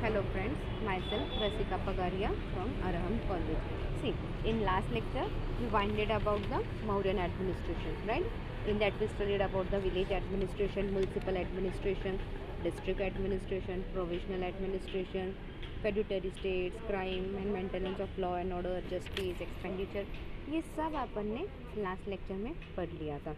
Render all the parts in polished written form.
Hello friends, myself Rasika Pagaria from Araham College. See, in last lecture we winded about the Mauryan administration, right? In that we studied about the village administration, municipal administration, district administration, provisional administration, feudatory states, crime and maintenance of law and order, justice, expenditure. ये सब अपन ने last lecture में पढ़ लिया था.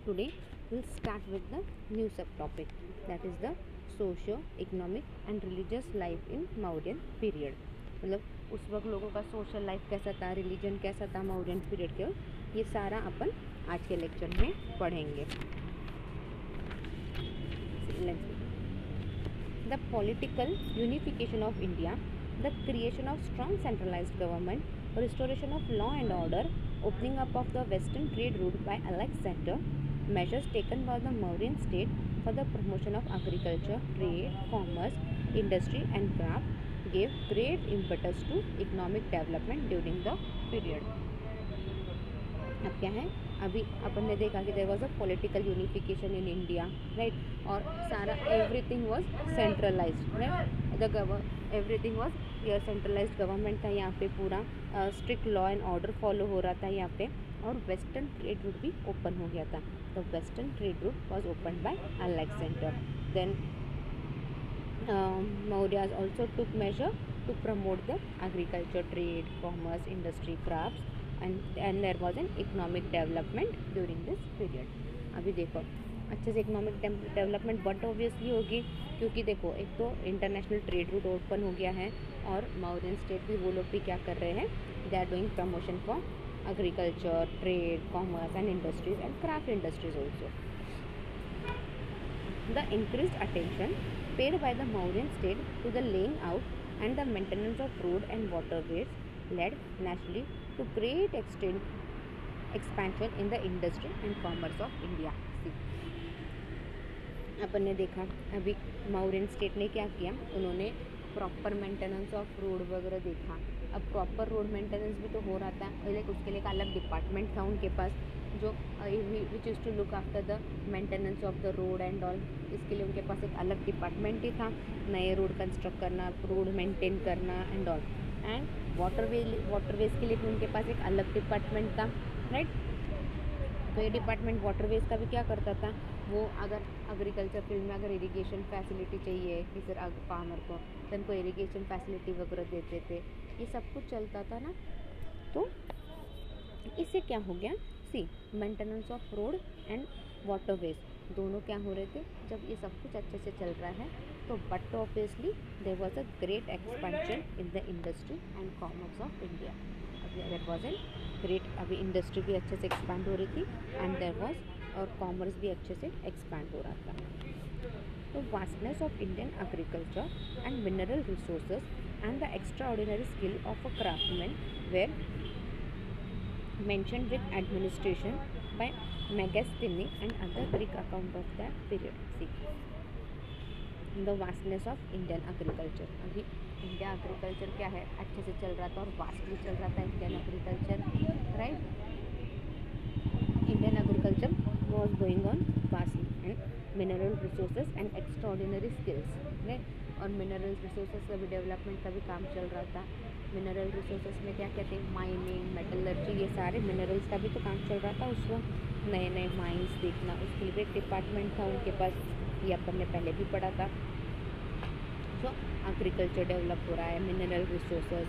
Today we'll start with the new subtopic, that is the socio-economic and religious life in Mauryan period. मतलब उस वक्त लोगों का सोशल लाइफ कैसा था, रिलीजन कैसा था मौर्यन पीरियड के, ये सारा अपन आज के लेक्चर में पढ़ेंगे. The political unification of India, the creation of strong centralized government, restoration of law and order, opening up of the western trade route by Alexander, measures taken by the Mauryan state for the promotion of agriculture, trade, commerce, industry and craft gave great impetus to economic development during the period. अब क्या है, अभी अपन ने देखा कि there was a political unification in India, right, और सारा everything was centralised, right, the everything was ये सेंट्रलाइज्ड गवर्नमेंट था यहाँ पे, पूरा strict law and order follow हो रहा था यहाँ पे, और वेस्टर्न ट्रेड रूट भी ओपन हो गया था. The western trade route was open by Alexander. Then Mauryas also took measure to promote the agriculture, trade, commerce, industry, crafts, and there was an economic development during this period. अभी देखो अच्छे से economic development but obviously होगी, क्योंकि देखो एक तो international trade route open हो गया है, और मौर्यन स्टेट भी वो लोग भी क्या कर रहे हैं, they are doing promotion for agriculture, trade, commerce and industries and craft industries also. The increased attention paid by the Mauryan state to the laying out and the maintenance of road and waterways led naturally to great expansion in the industry and commerce of India. अपन ने देखा अभी Mauryan state ने क्या किया, उन्होंने proper maintenance of road वगैरह देखा. अब प्रॉपर रोड मेंटेनेंस भी तो हो रहा था, लाइक उसके लिए एक अलग डिपार्टमेंट था उनके पास, जो which is to look after the maintenance of the road and all. इसके लिए उनके पास एक अलग डिपार्टमेंट ही था, नए रोड कंस्ट्रक्ट करना, रोड मेंटेन करना एंड ऑल. एंड वाटरवेज के लिए भी उनके पास एक अलग डिपार्टमेंट था, राइट. तो ये डिपार्टमेंट वाटरवेज का भी क्या करता था, वो अगर एग्रीकल्चर फील्ड में अगर इरिगेशन फैसिलिटी चाहिए किसी फार्मर को, तो उनको इरिगेशन फैसिलिटी वगैरह देते थे, ये सब कुछ चलता था ना. तो इससे क्या हो गया, see maintenance of road and waterways दोनों क्या हो रहे थे, जब ये सब कुछ अच्छे से चल रहा है, तो but obviously there was a great expansion in the industry and commerce of India. There was an great, अभी इंडस्ट्री भी अच्छे से एक्सपांड हो रही थी एंड देयर वाज, और कॉमर्स भी अच्छे से एक्सपांड हो रहा था. तो vastness of Indian agriculture and mineral resources and the extraordinary skill of a craftsman were mentioned with administration by Megasthenes and other Greek account of the period. See, the vastness of Indian agriculture. अभी India agriculture क्या है, अच्छे से चल रहा था और vast भी चल रहा था Indian agriculture, right. Indian agriculture was going on vastly and mineral resources and extraordinary skills, right. और मिनरल रिसोर्सेज का भी डेवलपमेंट का भी काम चल रहा था. मिनरल रिसोर्सेज में क्या कहते हैं, माइनिंग, मेटलर्जी, ये सारे मिनरल्स का भी तो काम चल रहा था उस वक्त. नए नए माइंस देखना, उसके लिए एक डिपार्टमेंट था उनके पास, ये अपन ने पहले भी पढ़ा था. तो एग्रीकल्चर डेवलप हो रहा है, मिनरल रिसोर्सेज,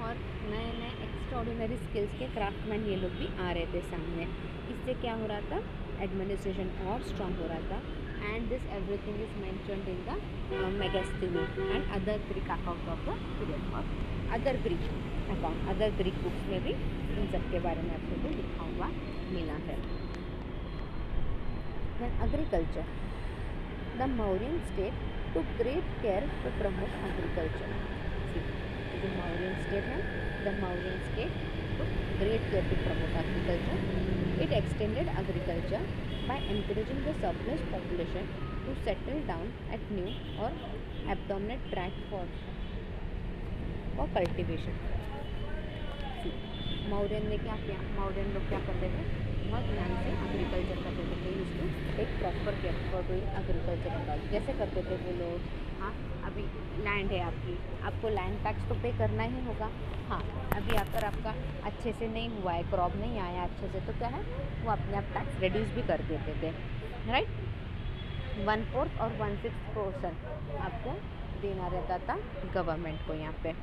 और नए नए एक्स्ट्राऑर्डिनरी स्किल्स के क्राफ्टमैन ये लोग भी आ रहे थे सामने. इससे क्या हो रहा था, एडमिनिस्ट्रेशन और स्ट्रांग हो रहा था. And this everything is mentioned in the Megasthenes and other Greek account of the period, or other Greek account, other Greek books में भी इन सब के बारे में आपको को लिखा हुआ मिला है. Then agriculture, the Mauryan state took great care to promote agriculture. See, the Mauryan state है, the Mauryan state took great care to promote agriculture. It extended agriculture by encouraging the surplus population to settle down at new or abandoned tract for cultivation. Mauryan ने क्या किया, मौर्यन लोग क्या करते थे, बहुत ध्यान से एग्रीकल्चर करते थे। They used to take proper care for doing agriculture and all. कैसे करते थे वो लोग? हाँ, अभी लैंड है आपकी, आपको लैंड टैक्स तो पे करना ही होगा। हाँ, अभी अगर आपका अच्छे से नहीं हुआ है, क्रॉप नहीं आया अच्छे से, तो क्या है, वो अपने आप टैक्स रिड्यूस भी कर देते थे, राइट। 1/4 और 1/6% आपको देना रहता था गवर्नमेंट को यहाँ पे।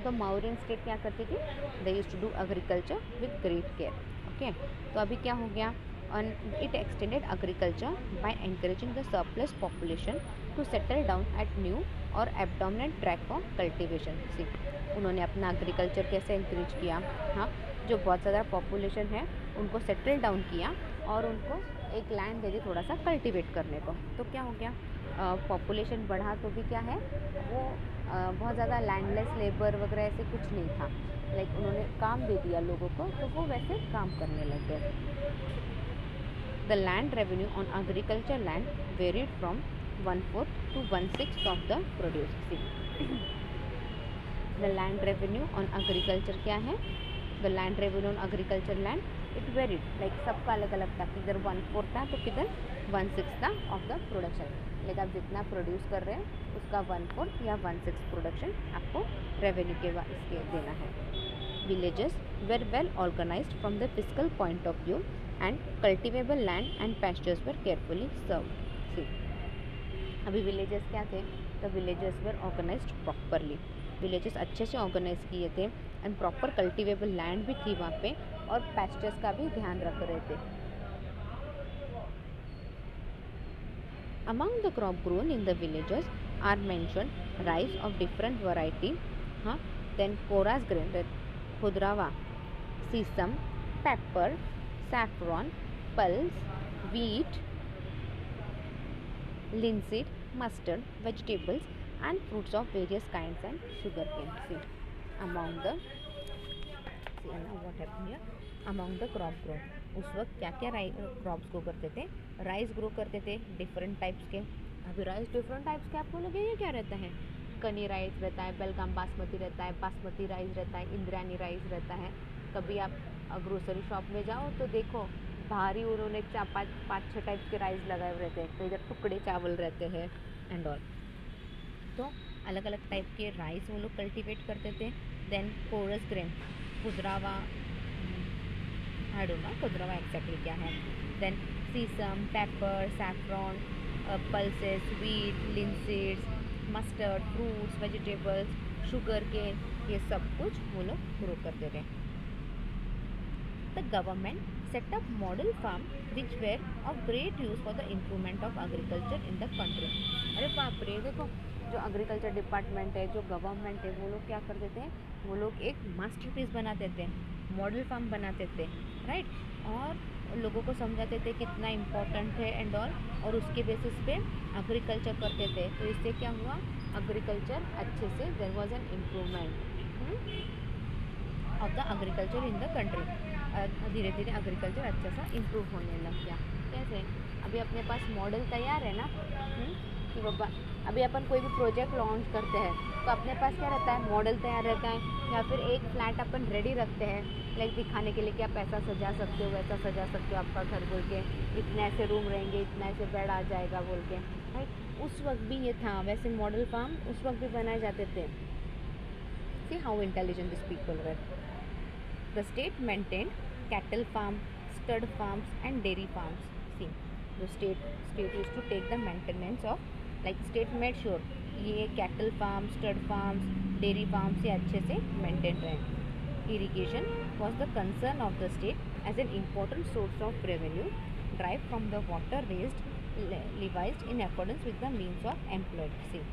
तो मौर्यन स्टेट क्या करती थी? They used to do agriculture with great care. Okay, तो अभी क्या हो गया? It extended agriculture by encouraging the surplus population to settle down at new or abandoned track for cultivation. See, उन्होंने अपना एग्रीकल्चर कैसे इंक्रीज किया? हाँ, जो बहुत ज़्यादा पॉपुलेशन है उनको सेटल डाउन किया और उनको एक लैंड दे दी थोड़ा सा कल्टीवेट करने को। तो क्या हो गया? पॉपुलेशन बढ़ा तो भी क्या है, वो बहुत ज़्यादा लैंडलेस लेबर वगैरह ऐसे कुछ नहीं था। लाइक उन्होंने काम दे दिया लोगों को, तो वो वैसे काम करने लग गए। The land revenue on agriculture land varied from 1/4 to 1/6 of the produce. The land revenue on agriculture क्या है? The land revenue on agriculture land it varied, like सबका अलग अलग था, किधर 1/4 था तो किधर 1/6 था ऑफ द प्रोडक्शन। लाइक आप जितना प्रोड्यूस कर रहे हैं उसका 1/4 या 1/6 प्रोडक्शन आपको रेवेन्यू के इसके देना है। Villages were well organised from the physical point of view and cultivable land and pastures were carefully served. See, अभी विलेजेस क्या थे? तो villages were organised properly, villages अच्छे से ऑर्गेनाइज किए थे एंड प्रॉपर कल्टिवेबल लैंड भी थी वहाँ पे और पैस्चर्स का भी ध्यान रख रहे थे। Among the crop grown in the villages are mentioned rice of different variety, then coarse grain, khudrava, sesame, pepper, saffron, pulse, wheat, linseed, mustard, vegetables and fruits of various kinds and sugarcane. See, among the what happened here? Among the crop grown, उस वक्त क्या क्या crops grow करते थे? Rice grow करते थे different types के। अभी राइस डिफरेंट टाइप्स के आपको लगे ये क्या रहता है? कनी राइस रहता है, बेलगाम बासमती रहता है, बासमती राइस रहता है, इंद्रायणी राइस रहता है। कभी आप ग्रोसरी शॉप में जाओ तो देखो भारी उन्होंने 4-5-6 टाइप्स के राइस लगाए हुए रहते हैं, तो इधर टुकड़े चावल रहते हैं एंड ऑल। तो अलग अलग टाइप के राइस वो लोग कल्टीवेट करते थे। देन कोरस ग्रेन, खुदरावा, आई डोंट नो खुदरावा एक्जैक्टली क्या है। Then sesame, pepper, saffron, pulses, wheat, linseeds, mustard, fruits, vegetables, sugar cane, ये सब कुछ वो लोग ग्रो करते थे। The government set up model farm which were of great use for the improvement of agriculture in the country. अरे बाप रे, देखो जो एग्रीकल्चर डिपार्टमेंट है, जो गवर्नमेंट है, वो लोग क्या करते थे? वो लोग एक मास्टरपीस बनाते थे, मॉडल फार्म बनाते थे, राइट, और लोगों को समझाते थे कितना इम्पोर्टेंट है एंड ऑल, और उसके बेसिस पे एग्रीकल्चर करते थे। तो इससे क्या हुआ? एग्रीकल्चर अच्छे से there was an improvement of the agriculture in the country. धीरे धीरे एग्रीकल्चर अच्छा सा इम्प्रूव होने लग गया। कैसे? अभी अपने पास मॉडल तैयार है ना, कि बाबा अभी अपन कोई भी प्रोजेक्ट लॉन्च करते हैं तो अपने पास क्या रहता है? मॉडल तैयार रहता है, या फिर एक फ्लैट अपन रेडी रखते हैं, लाइक दिखाने के लिए कि आप ऐसा सजा सकते हो, वैसा सजा सकते हो आपका घर बोल के, इतने ऐसे रूम रहेंगे, इतना ऐसे बेड आ जाएगा बोल के, राइट। उस वक्त भी ये था, वैसे मॉडल फार्म उस वक्त भी बनाए जाते थे। See how intelligent this people were. The state maintained cattle farm, stud farms and dairy farms. See, the state used to take the maintenance of, like state made sure ये cattle farms, stud farms, dairy farms ये अच्छे से maintained रहे। Irrigation was the concern of the state as an important source of revenue derived from the water raised levied in accordance with the means of employed. See,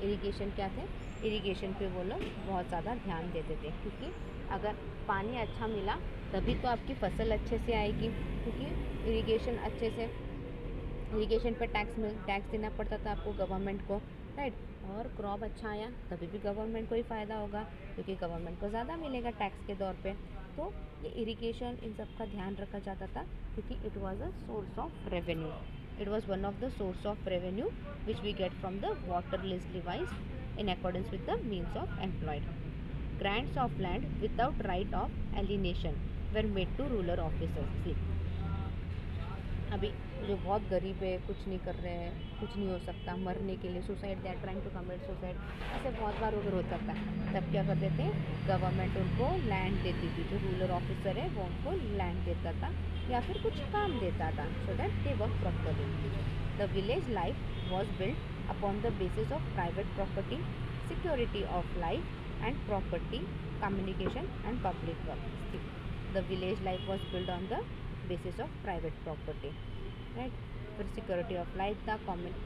irrigation क्या थे? Irrigation पे वो लोग बहुत ज़्यादा ध्यान देते थे, क्योंकि अगर पानी अच्छा मिला तभी तो आपकी फसल अच्छे से आएगी, क्योंकि इरिगेशन अच्छे से, इरिगेशन पे टैक्स देना पड़ता था आपको गवर्नमेंट को, राइट, और क्रॉप अच्छा आया तभी भी गवर्नमेंट को ही फ़ायदा होगा, क्योंकि गवर्नमेंट को ज़्यादा मिलेगा टैक्स के दौर पे। तो ये इरिगेशन इन सब का ध्यान रखा जाता था, क्योंकि it was a source of revenue, it was one of the source of revenue which we get from the water levies in accordance with the means of employed. Grants of land without right of alienation were made to ruler officers. See, अभी जो बहुत गरीब है, कुछ नहीं कर रहे हैं, कुछ नहीं हो सकता, मरने के लिए suicide, they are trying to commit suicide, ऐसे बहुत बार अगर हो सकता है, तब क्या करते थे, गवर्नमेंट उनको लैंड देती थी, जो रूलर ऑफिसर है वो उनको लैंड देता था या फिर कुछ काम देता था, so that they work properly. The village life was build upon the basis of private property, security of life and property, communication and public work. The village life was build on the basis of private property, right? फिर security of life था,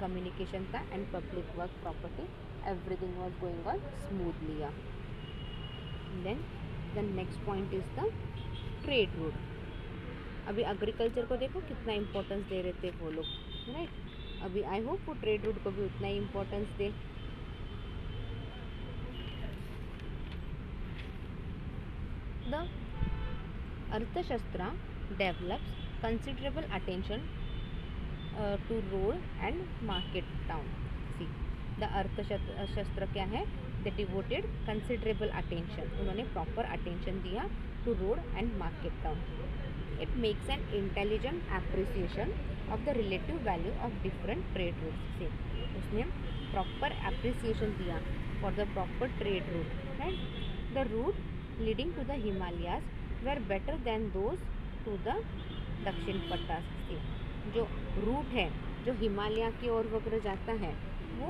communication था and public work property, everything was going on smoothly. Then the next point is the trade route. अभी agriculture को देखो कितना importance दे रहे थे वो लोग, right? अभी I hope वो trade route को भी उतना ही importance दे. The अर्थशास्त्र develops considerable attention to road and market town. See, the अर्थशास्त्र क्या है, they devoted considerable attention, उन्होंने proper attention दिया to road and market town. It makes an intelligent appreciation of the relative value of different trade routes. See, उसने proper appreciation दिया for the proper trade route, right? The route leading to the Himalayas were better than those to the Dakshinapatha से. जो root है जो हिमालय की ओर वगैरह जाता है वो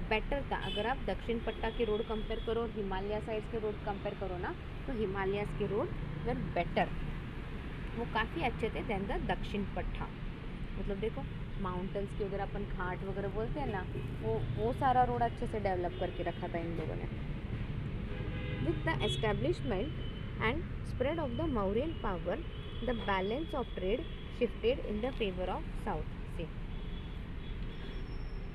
बेटर था. अगर आप दक्षिण पट्टा के रोड कंपेयर करो और हिमालय साइड्स के रोड कंपेयर करो ना, तो हिमालय के रोड वर बेटर, वो काफ़ी अच्छे थे देन द दक्षिण पट्टा. मतलब देखो माउंटेन्स के उधर अपन घाट वगैरह बोलते हैं ना, वो सारा रोड अच्छे से डेवलप करके रखा था इन लोगों ने. With the establishment and spread of the Mauryan power, the balance of trade shifted in the favor of south. See,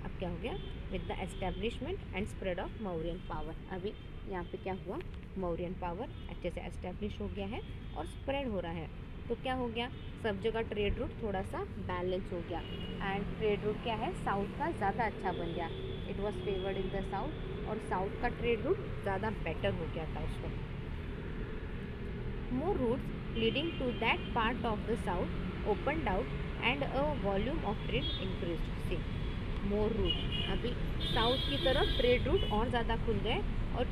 अब क्या हो गया, with the establishment and spread of Mauryan power. अभी यहाँ पे क्या हुआ, मौर्यन पावर अच्छे से एस्टेब्लिश हो गया है और स्प्रेड हो रहा है, तो क्या हो गया, सब जगह ट्रेड रूट थोड़ा सा बैलेंस हो गया. एंड ट्रेड रूट क्या है, साउथ का ज़्यादा अच्छा बन गया. It was favoured in the south, और साउथ का ट्रेड रूट ज़्यादा बेटर हो गया था उसको. मोर roots leading to that part of the south opened out and a volume of trade increased. See, more route, अभी साउथ की तरफ ट्रेड रूट और ज़्यादा खुल गए और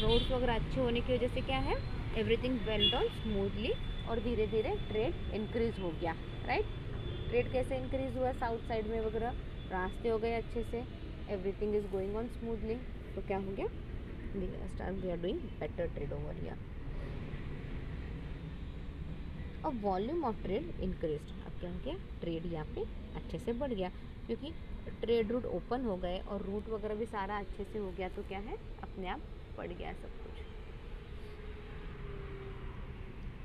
रोड्स वगैरह अच्छे होने की वजह से क्या है, एवरीथिंग वेंट ऑन स्मूथली और धीरे धीरे ट्रेड इंक्रीज हो गया, राइट? ट्रेड कैसे इंक्रीज हुआ, साउथ साइड में वगैरह रास्ते हो गए अच्छे से, everything is going on smoothly, तो क्या हो गया, we are doing better trade over here. और वॉल्यूम ऑफ ट्रेड इंक्रीज्ड, अब क्या हो गया, ट्रेड यहाँ पे अच्छे से बढ़ गया क्योंकि ट्रेड रूट ओपन हो गए और रूट वगैरह भी सारा अच्छे से हो गया, तो क्या है, अपने आप बढ़ गया सब कुछ.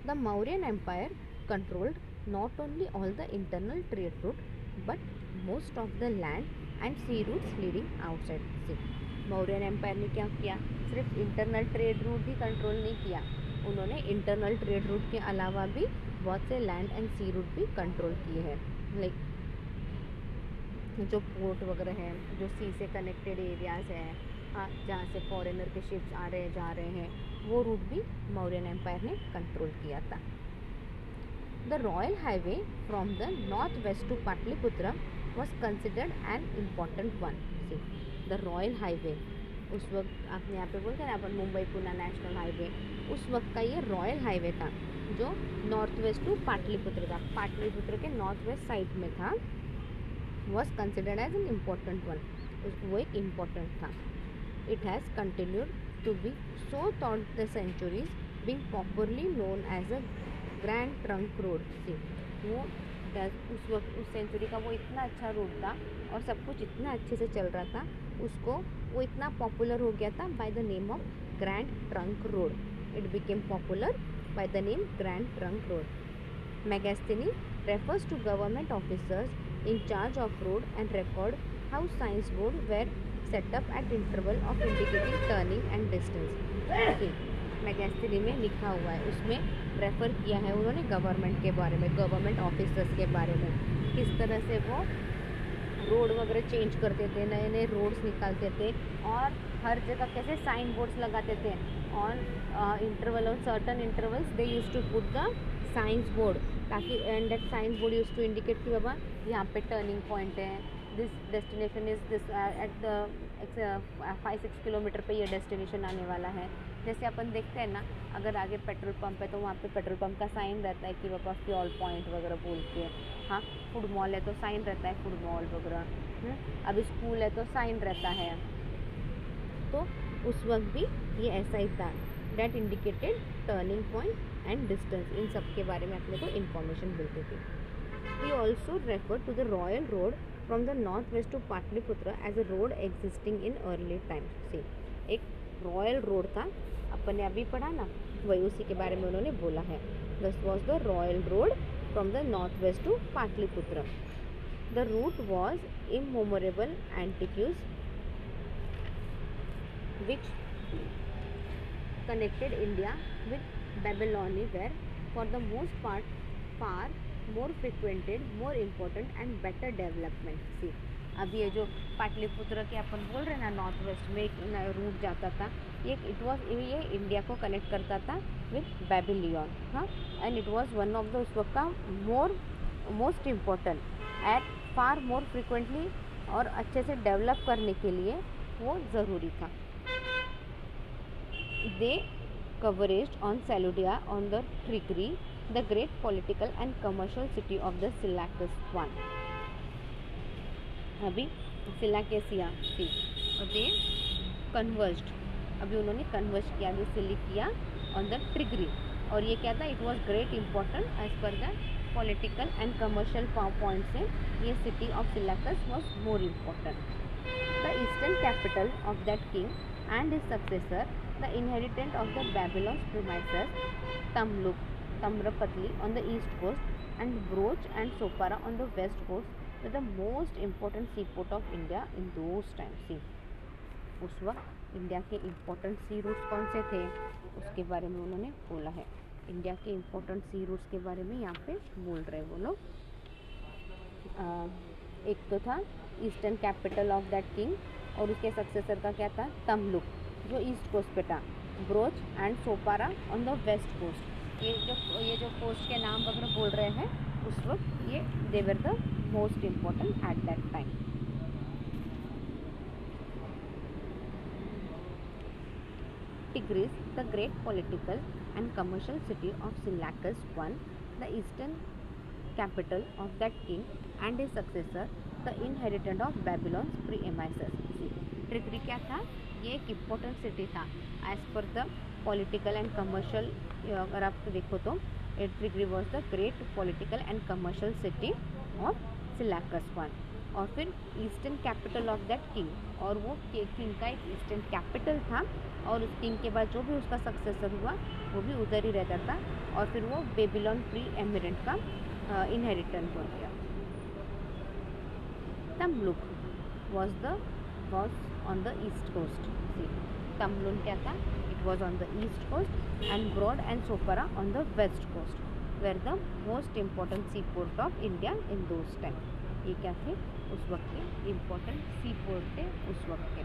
The Mauryan empire controlled not only all the internal trade route but most of the land and sea routes leading outside. See, Mauryan empire ने क्या किया, सिर्फ इंटरनल ट्रेड रूट ही कंट्रोल नहीं किया, उन्होंने इंटरनल ट्रेड रूट के अलावा भी बहुत से लैंड एंड सी रूट भी कंट्रोल किए हैं. लाइक जो पोर्ट वगैरह हैं, जो सी से कनेक्टेड एरियाज़ हैं, जहाँ से फॉरेनर के शिप्स आ रहे जा रहे हैं, वो रूट भी मौर्यन एम्पायर ने कंट्रोल किया था. The royal highway from the north west to Pataliputra was considered an important one. See, the royal highway, उस वक्त आपने यहाँ पे बोलते हैं ना अपन मुंबई पुणे नेशनल हाईवे, उस वक्त का ये रॉयल हाईवे था जो नॉर्थ वेस्ट टू पाटलिपुत्र था, पाटलिपुत्र के नॉर्थ वेस्ट साइड में था, was considered as an important one, वो एक इम्पॉर्टेंट था. It has continued to be so through the centuries being popularly known as a Grand Trunk Road. See, वो उस वक्त उस सेंचुरी का वो इतना अच्छा रोड था और सब कुछ इतना अच्छे से चल रहा था, उसको वो इतना पॉपुलर हो गया था by the name of grand Trunk road. It became popular by the name Grand Trunk Road. Megasthenes refers to government officers in charge of road and record how signs board were set up at interval of indicating turning and distance. Okay, Megasthenes में लिखा हुआ है, उसमें refer किया है उन्होंने government के बारे में, गवर्नमेंट ऑफिसर्स के बारे में, किस तरह से वो रोड वगैरह चेंज करते थे, नए नए रोड्स निकालते थे और हर जगह कैसे साइन बोर्ड्स लगाते थे. On interval, on certain intervals they used to put the signs board, ताकि and that signs board use to indicate कि बाबा यहाँ पे टर्निंग पॉइंट है, this destination is this at the 5-6 kilometre पे ये डेस्टिनेशन आने वाला है। जैसे अपन देखते हैं ना, अगर आगे पेट्रोल पंप है तो वहाँ पे पेट्रोल पंप का साइन रहता है कि बाबा फ्यूल पॉइंट वगैरह बोल के। हाँ, फूड मॉल है तो साइन रहता है फूड मॉल वगैरह। अभी स्कूल है तो साइन रहता है। तो उस वक्त भी ये ऐसा ही था, that indicated turning point and distance, इन सब के बारे में अपने को इन्फॉर्मेशन मिलती थी। He also refer to the royal road from the north west to Pataliputra as a road existing in early times. See, एक रॉयल रोड था, अपन ने अभी पढ़ा ना, वही उसी के बारे में उन्होंने बोला है। This was the royal road from the north west to Pataliputra. The route was immemorable antiques which connected India with Babyloni were for the most part far more frequented, more important and better development। See, अब ये जो पाटलिपुत्र के अपन बोल रहे हैं ना, north west में एक रूट जाता था, ये इंडिया को कनेक्ट करता था विथ बेबीलोन। हाँ, and it was one of the उस वक्त का most important at far more frequently, और अच्छे से डेवलप करने के लिए वो ज़रूरी था। They converged on Seleucia on the Tigris, the great political and commercial city of the Seleucus one। अभी सिलाकेसिया थी और they converged, अभी उन्होंने कन्वर्ज किया जो सिलिकिया ऑन द ट्रिग्री, और ये क्या था, it was great important as per the political and commercial point से ये city of Seleucus was more important. The eastern capital of that king and his successor, the inhabitant of the Babylon's premises, Tamrapatli on the east coast and Broch and Sopara on the west coast, were the most important seaport of India in those times। See, उस वक्त India के important sea routes कौन से थे, उसके बारे में उन्होंने बोला है। इंडिया के इम्पोर्टेंट सी रूट्स के बारे में यहाँ पे बोल रहे वो लोग। एक तो था eastern capital of that king, और उसके सक्सेसर का क्या था, तमलुक जो ईस्ट कोस्ट पे था, Broach and Sopara on the west coast. ये जो कोस्ट के नाम वगैरह बोल रहे हैं उस वक्त, ये they were the most important at that time. Tigris, the great political and commercial city of Seleucus I, the eastern capital of that king and his successor, the inhabitant of Babylon's premises। Tigris क्या था, ये एक important city था as per the political and commercial. अगर आप देखो तो Tigris was the great political and commercial city of Seleucus one. और फिर eastern capital of that king, और वो किंग का एक ईस्टर्न कैपिटल था, और उस किंग के बाद जो भी उसका सक्सेसर हुआ वो भी उधर ही रहता था, और फिर वो बेबीलोन प्री एमिरेंट का इनहेरिटेंट हो गया। Tamluk was on the east coast। See, Tamluk क्या था, it was on the east coast and Broad and Sopara on the west coast were the most important seaport of India in those time। ये क्या थे, उस वक्त के इम्पोर्टेंट सी port थे उस वक्त के।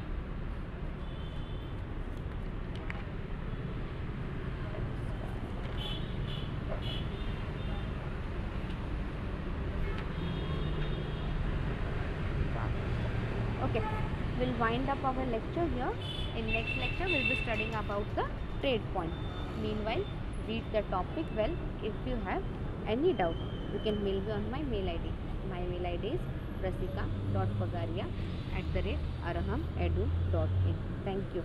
Okay, we'll wind up our lecture here. In next lecture we'll be studying about the trade point। Meanwhile, read the topic well. If you have any doubt, you can mail me on my mail ID। My mail ID is rasika.pagaria@arahamedu.in। Thank you।